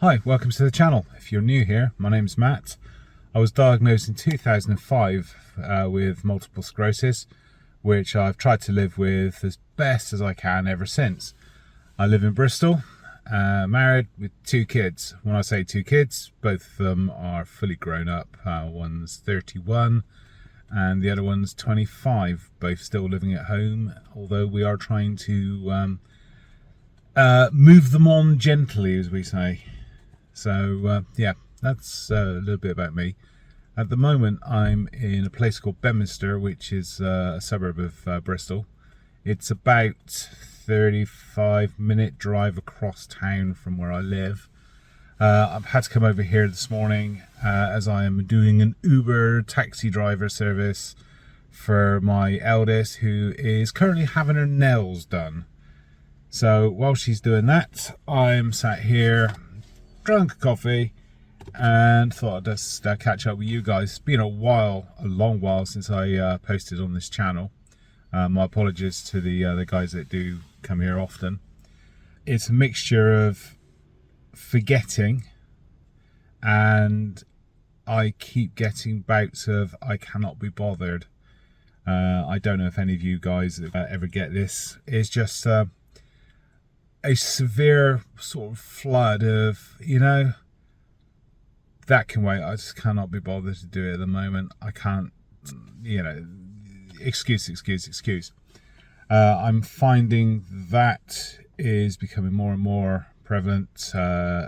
Hi, welcome to the channel. If you're new here, my name's Matt. I was diagnosed in 2005 with multiple sclerosis, which I've tried to live with as best as I can ever since. I live in Bristol, married with two kids. When I say two kids, both of them are fully grown up. One's 31 and the other one's 25, both still living at home, although we are trying to move them on gently, as we say. So yeah, that's a little bit about me. At the moment I'm in a place called Bedminster, which is a suburb of Bristol. It's about 35-minute drive across town from where I live. I've had to come over here this morning as I am doing an Uber taxi driver service for my eldest, who is currently having her nails done. So while she's doing that, I'm sat here, drunk a coffee, and thought I'd just catch up with you guys. It's been a long while since I posted on this channel. My apologies to the guys that do come here often. It's a mixture of forgetting, and I keep getting bouts of I cannot be bothered. I don't know if any of you guys ever get this. It's just a severe sort of flood of, that can wait. I just cannot be bothered to do it at the moment. I can't, excuse. I'm finding that is becoming more and more prevalent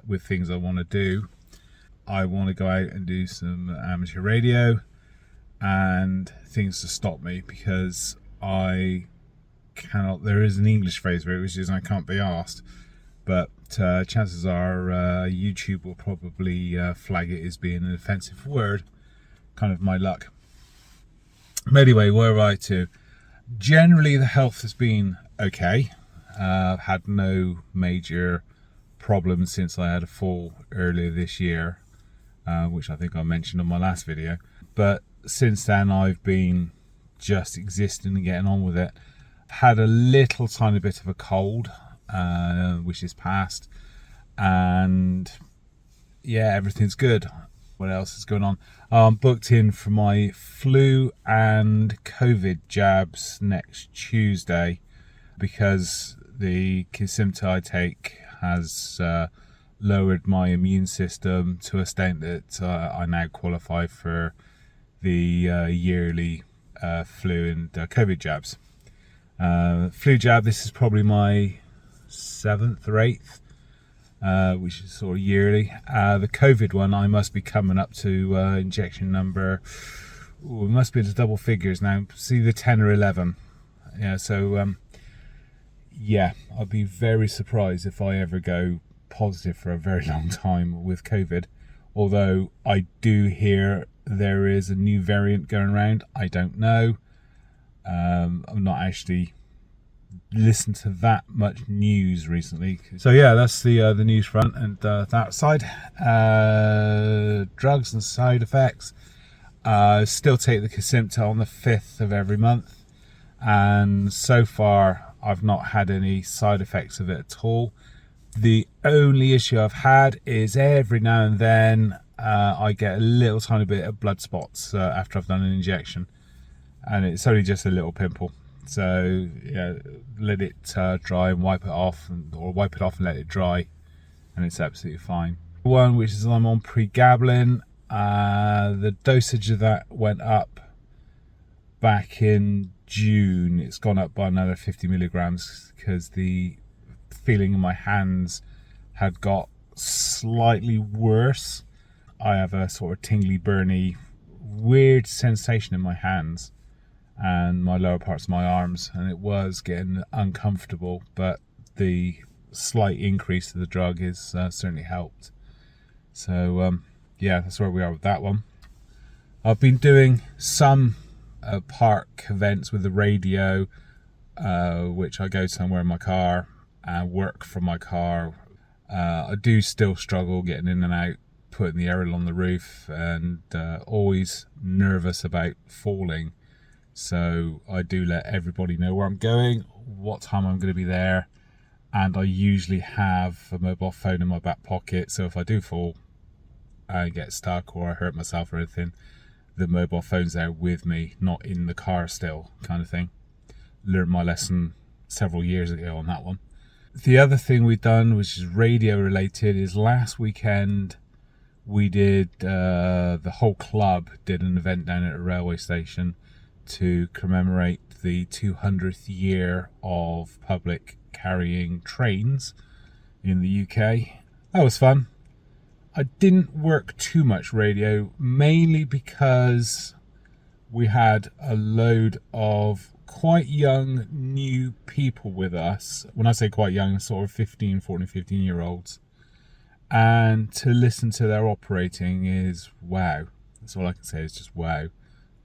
with things I want to do. I want to go out and do some amateur radio, and things to stop me because I cannot. There is an English phrase for it, which is I can't be asked, but chances are YouTube will probably flag it as being an offensive word. Kind of my luck. But anyway, where were I to? Generally the health has been okay. I've had no major problems since I had a fall earlier this year, which I think I mentioned on my last video. But since then I've been just existing and getting on with it. Had a little tiny bit of a cold, which is past, and yeah, everything's good. What else is going on? I'm booked in for my flu and COVID jabs next Tuesday because the Kesimpta I take has lowered my immune system to a state that I now qualify for the yearly flu and COVID jabs. Flu jab, this is probably my 7th or 8th, which is sort of yearly. The COVID one, I must be coming up to injection number, it must be into double figures now, it's either 10 or 11. Yeah, so yeah, I'd be very surprised if I ever go positive for a very long time with COVID. Although I do hear there is a new variant going around. I don't know. I'm not actually listened to that much news recently. So yeah, that's the news front and that side. Drugs and side effects. Still take the Kesimpta on the 5th of every month, and so far I've not had any side effects of it at all. The only issue I've had is every now and then I get a little tiny bit of blood spots after I've done an injection. And it's only just a little pimple, so yeah, let it dry and wipe it off, or wipe it off and let it dry, and it's absolutely fine. One which is I'm on pregabalin. The dosage of that went up back in June. It's gone up by another 50 milligrams because the feeling in my hands had got slightly worse. I have a sort of tingly, burny, weird sensation in my hands and my lower parts of my arms, and it was getting uncomfortable, but the slight increase of the drug has certainly helped. So yeah, that's where we are with that one. I've been doing some park events with the radio, which I go somewhere in my car and work from my car. I do still struggle getting in and out, putting the aerial on the roof, and always nervous about falling. So I do let everybody know where I'm going, what time I'm going to be there, and I usually have a mobile phone in my back pocket, so if I do fall and get stuck or I hurt myself or anything, the mobile phone's there with me, not in the car still, kind of thing. Learned my lesson several years ago on that one. The other thing we've done, which is radio related, is last weekend we did, the whole club did an event down at a railway station to commemorate the 200th year of public carrying trains in the UK. That was fun. I didn't work too much radio, mainly because we had a load of quite young new people with us. When I say quite young, sort of 15 year olds. And to listen to their operating is wow. That's all I can say, is just wow.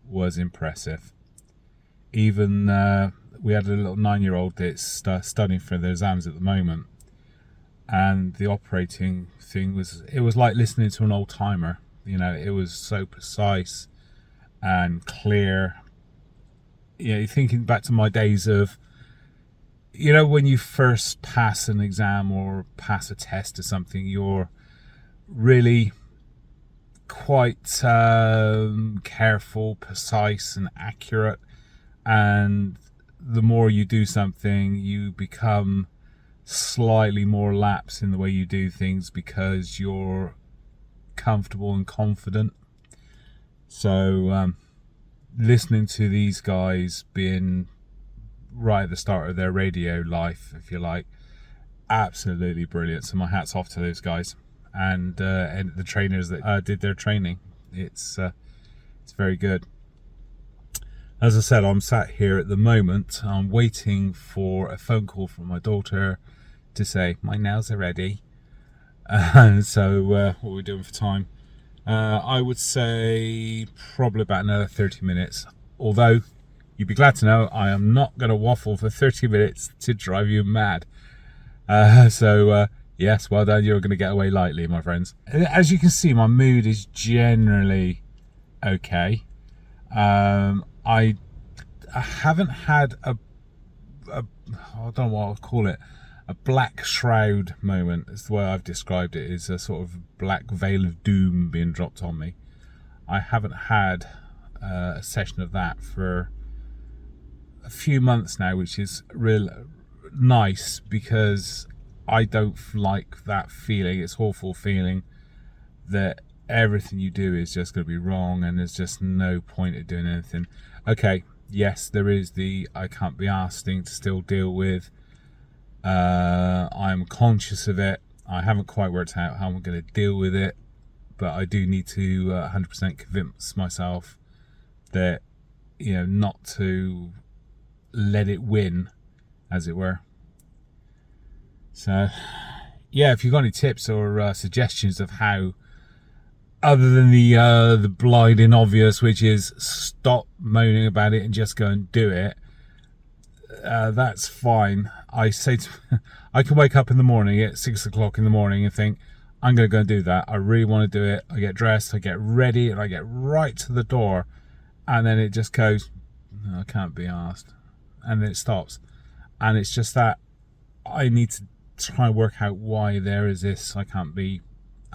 Was impressive. Even we had a little 9-year-old that's studying for their exams at the moment, and the operating thing was like listening to an old timer. You know, it was so precise and clear. You know, thinking back to my days of, you know, when you first pass an exam or pass a test or something, you're really quite careful, precise and accurate, and the more you do something, you become slightly more lax in the way you do things because you're comfortable and confident. So listening to these guys being right at the start of their radio life, if you like, absolutely brilliant. So my hat's off to those guys and the trainers that did their training. It's very good. As I said, I'm sat here at the moment. I'm waiting for a phone call from my daughter to say my nails are ready. And so what are we doing for time? I would say probably about another 30 minutes. Although you'd be glad to know I am not going to waffle for 30 minutes to drive you mad. Yes, well done. You're going to get away lightly, my friends. As you can see, my mood is generally okay. I haven't had I don't know what I'll call it, a black shroud moment. It's the way I've described it, is a sort of black veil of doom being dropped on me. I haven't had a session of that for a few months now, which is real nice, because I don't like that feeling. It's awful feeling that everything you do is just going to be wrong and there's just no point in doing anything. Okay, yes, there is the I can't be arsed thing to still deal with. I'm conscious of it. I haven't quite worked out how I'm going to deal with it, but I do need to 100% convince myself that, you know, not to let it win, as it were. So yeah, if you've got any tips or suggestions of how, other than the blinding obvious, which is stop moaning about it and just go and do it, that's fine. I can wake up in the morning at 6 o'clock in the morning and think, I'm going to go and do that. I really want to do it. I get dressed, I get ready, and I get right to the door, and then it just goes, no, I can't be asked, and then it stops. And it's just that I need to try and work out why there is this I can't be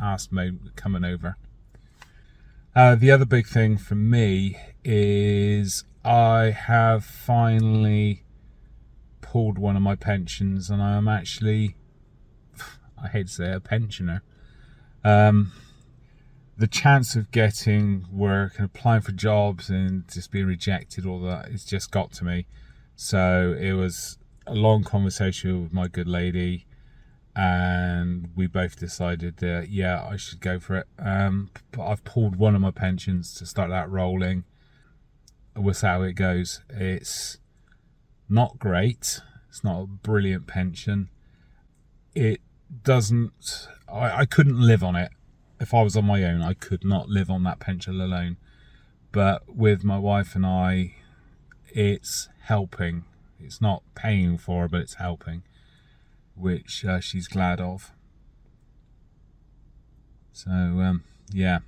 asked mode coming over. The other big thing for me is I have finally pulled one of my pensions, and I am actually, I hate to say it, a pensioner. The chance of getting work and applying for jobs and just being rejected, all that, it's just got to me. So it was a long conversation with my good lady, and we both decided that yeah, I should go for it. But I've pulled one of my pensions to start that rolling. We'll see how it goes. It's not great. It's not a brilliant pension. It doesn't, I couldn't live on it. If I was on my own, I could not live on that pension alone. But with my wife and I, it's helping. It's not paying for, but it's helping, which she's glad of. So yeah,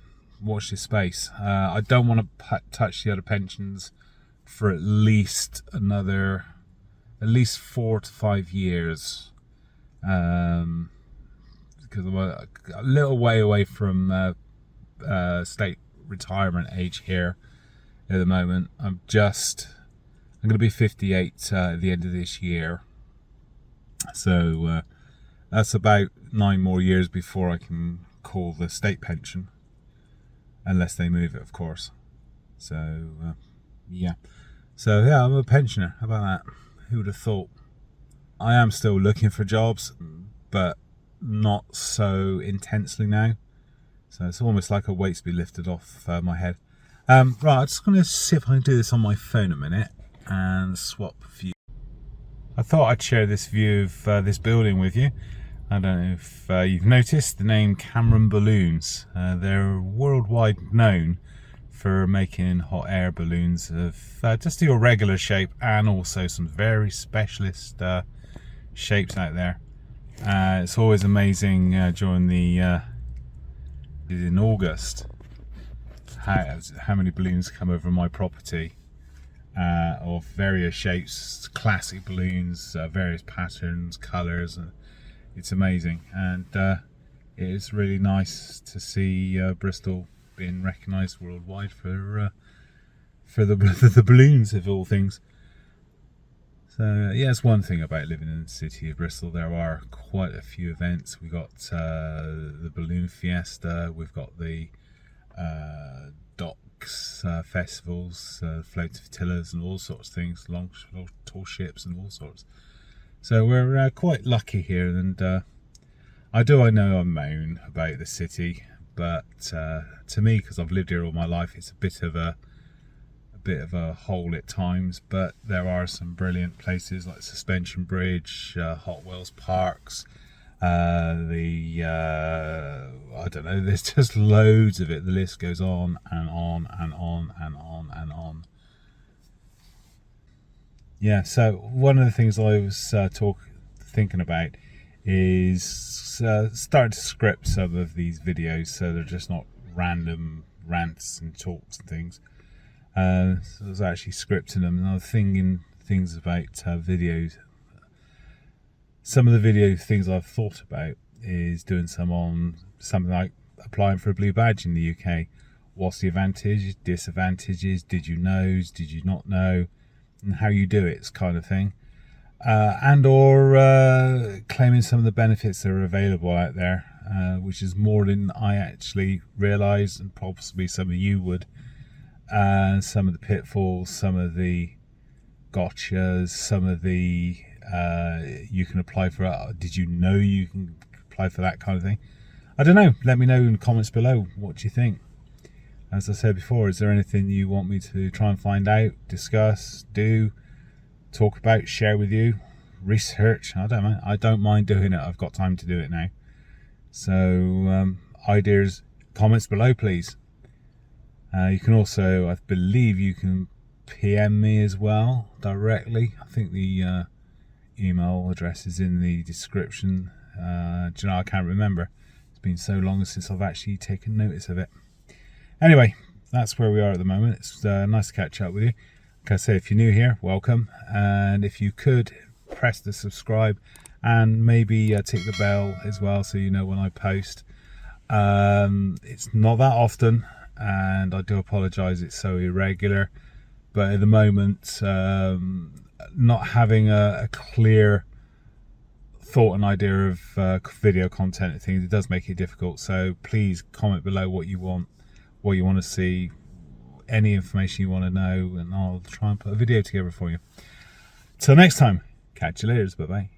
watch this space. I don't want to touch the other pensions for at least 4 to 5 years, because I'm a little way away from state retirement age here at the moment. I'm going to be 58 at the end of this year, so that's about 9 more years before I can call the state pension, unless they move it, of course. So yeah, I'm a pensioner. How about that? Who would have thought? I am still looking for jobs, but not so intensely now. So it's almost like a weight's been lifted off my head. Right, I'm just going to see if I can do this on my phone a minute and swap view. I thought I'd share this view of this building with you. I don't know if you've noticed the name Cameron Balloons. They're worldwide known for making hot air balloons of just your regular shape and also some very specialist shapes out there. It's always amazing during the in August how many balloons come over my property of various shapes, classic balloons, various patterns, colours. It's amazing, and it is really nice to see Bristol being recognised worldwide for the balloons of all things. So yeah, it's one thing about living in the city of Bristol. There are quite a few events. We've got the Balloon Fiesta, we've got the docks festivals, float flotillas and all sorts of things, long tall ships and all sorts. So we're quite lucky here, and I know I moan about the city, but to me, because I've lived here all my life, it's a bit of a hole at times. But there are some brilliant places like Suspension Bridge, Hot Wells Parks, I don't know, there's just loads of it. The list goes on and on and on and on and on. Yeah, so one of the things I was thinking about is starting to script some of these videos so they're just not random rants and talks and things. So I was actually scripting them, and I was thinking things about videos. Some of the video things I've thought about is doing some on something like applying for a blue badge in the UK. What's the advantages, disadvantages, did you know, did you not know, and how you do it, kind of thing. And or claiming some of the benefits that are available out there, which is more than I actually realise, and possibly some of you would. Some of the pitfalls, some of the gotchas, some of the you can apply for did you know you can apply for that kind of thing. I don't know, let me know in the comments below what you think. As I said before, is there anything you want me to try and find out, discuss, do, talk about, share with you, research? I don't mind doing it. I've got time to do it now. So ideas, comments below, please. You can also, I believe you can PM me as well directly. I think the email address is in the description. Do you know, I can't remember. It's been so long since I've actually taken notice of it. Anyway, that's where we are at the moment. It's nice to catch up with you. Like I say, if you're new here, welcome. And if you could press the subscribe and maybe tick the bell as well, so you know when I post. It's not that often, and I do apologise, it's so irregular. But at the moment, not having a clear thought and idea of video content and things, it does make it difficult. So please comment below what you want to see, any information you want to know, and I'll try and put a video together for you. Till next time, catch you later. Bye bye.